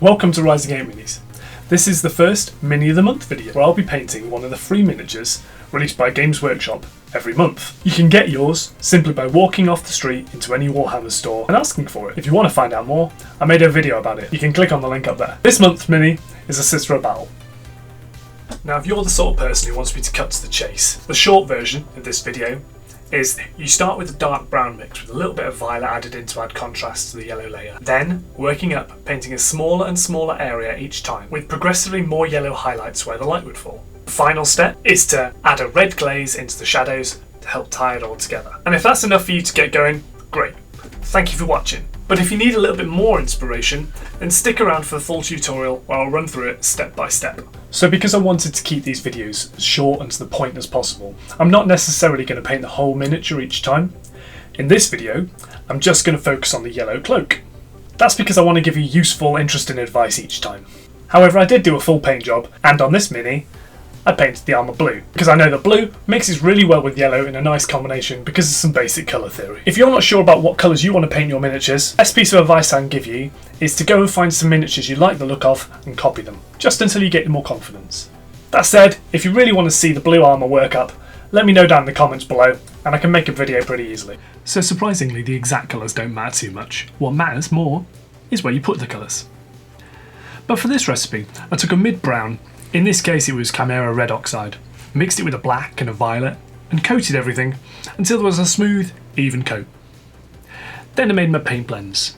Welcome to Rising 8 Minis. This is the first Mini of the Month video where I'll be painting one of the free miniatures released by Games Workshop every month. You can get yours simply by walking off the street into any Warhammer store and asking for it. If you want to find out more, I made a video about it. You can click on the link up there. This month's Mini is a Sister of Battle. Now if you're the sort of person who wants me to cut to the chase, the short version of this video is you start with a dark brown mix with a little bit of violet added in to add contrast to the yellow layer. Then, working up, painting a smaller and smaller area each time, with progressively more yellow highlights where the light would fall. The final step is to add a red glaze into the shadows to help tie it all together. And if that's enough for you to get going, great. Thank you for watching. But if you need a little bit more inspiration, then stick around for the full tutorial where I'll run through it step by step. So because I wanted to keep these videos as short and to the point as possible, I'm not necessarily going to paint the whole miniature each time. In this video, I'm just going to focus on the yellow cloak. That's because I want to give you useful, interesting advice each time. However, I did do a full paint job, and on this mini, I painted the armour blue, because I know that blue mixes really well with yellow in a nice combination because of some basic colour theory. If you're not sure about what colours you want to paint your miniatures, the best piece of advice I can give you is to go and find some miniatures you like the look of and copy them, just until you get more confidence. That said, if you really want to see the blue armour work up, let me know down in the comments below and I can make a video pretty easily. So surprisingly, the exact colours don't matter too much. What matters more is where you put the colours. But for this recipe, I took a mid-brown. In this case it was Kimera red oxide, mixed it with a black and a violet and coated everything until there was a smooth, even coat. Then I made my paint blends,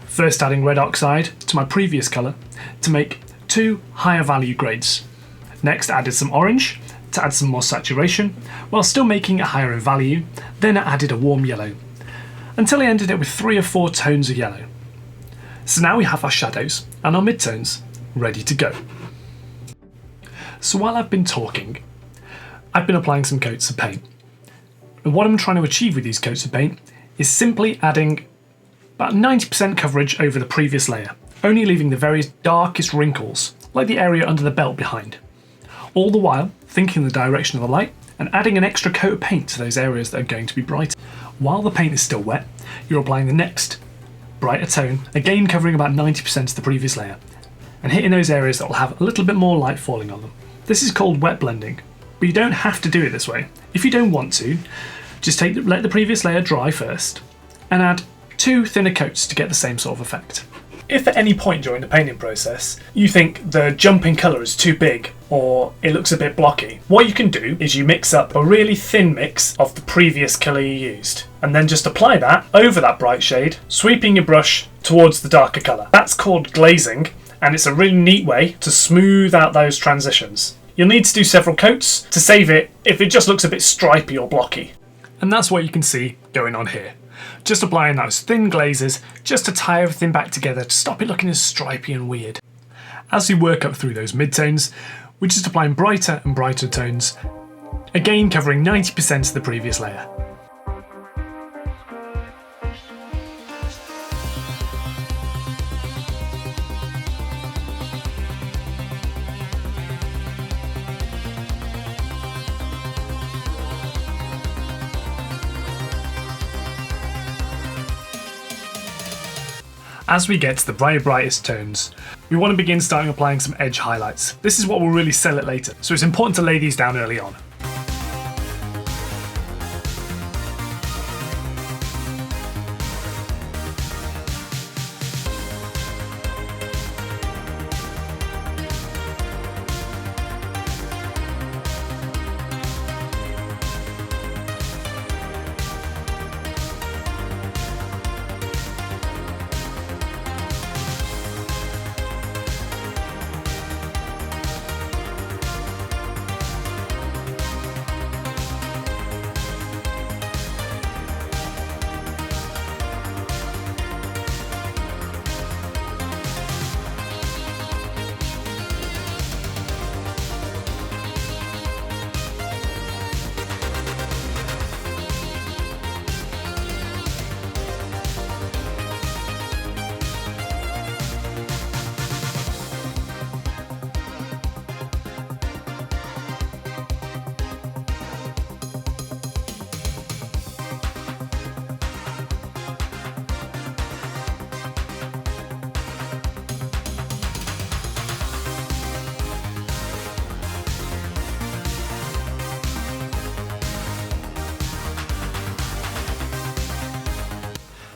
first adding red oxide to my previous colour to make two higher value grades. Next added some orange to add some more saturation while still making it higher in value, then I added a warm yellow until I ended it with 3 or 4 tones of yellow. So now we have our shadows and our midtones ready to go. So while I've been talking, I've been applying some coats of paint. And what I'm trying to achieve with these coats of paint is simply adding about 90% coverage over the previous layer, only leaving the very darkest wrinkles, like the area under the belt behind. All the while thinking the direction of the light and adding an extra coat of paint to those areas that are going to be brighter. While the paint is still wet, you're applying the next brighter tone, again covering about 90% of the previous layer, and hitting those areas that will have a little bit more light falling on them. This is called wet blending, but you don't have to do it this way. If you don't want to, just let the previous layer dry first and add 2 thinner coats to get the same sort of effect. If at any point during the painting process you think the jump in colour is too big or it looks a bit blocky, what you can do is you mix up a really thin mix of the previous colour you used and then just apply that over that bright shade, sweeping your brush towards the darker colour. That's called glazing, and it's a really neat way to smooth out those transitions. You'll need to do several coats to save it if it just looks a bit stripy or blocky. And that's what you can see going on here. Just applying those thin glazes just to tie everything back together to stop it looking as stripy and weird. As we work up through those midtones, we're just applying brighter and brighter tones, again covering 90% of the previous layer. As we get to the very brightest tones, we want to begin applying some edge highlights. This is what will really sell it later, so it's important to lay these down early on.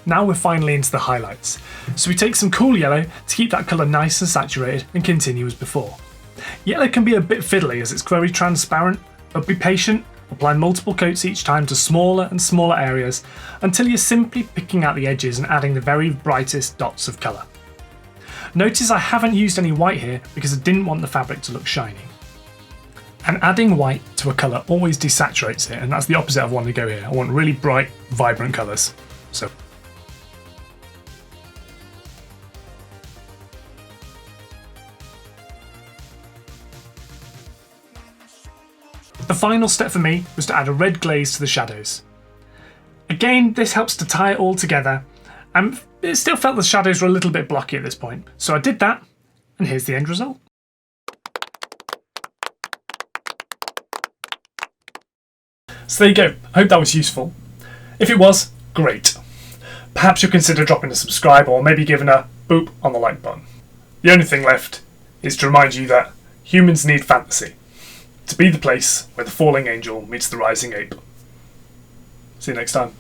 Now we're finally into the highlights. So we take some cool yellow to keep that colour nice and saturated and continue as before. Yellow can be a bit fiddly as it's very transparent, but be patient, apply multiple coats each time to smaller and smaller areas until you're simply picking out the edges and adding the very brightest dots of colour. Notice I haven't used any white here because I didn't want the fabric to look shiny. And adding white to a colour always desaturates it, and that's the opposite I want to go here. I want really bright, vibrant colours. So the final step for me was to add a red glaze to the shadows. Again, this helps to tie it all together, and it still felt the shadows were a little bit blocky at this point. So I did that, and here's the end result. So there you go, I hope that was useful. If it was, great. Perhaps you'll consider dropping a subscribe or maybe giving a boop on the like button. The only thing left is to remind you that humans need fantasy to be the place where the falling angel meets the rising ape. See you next time.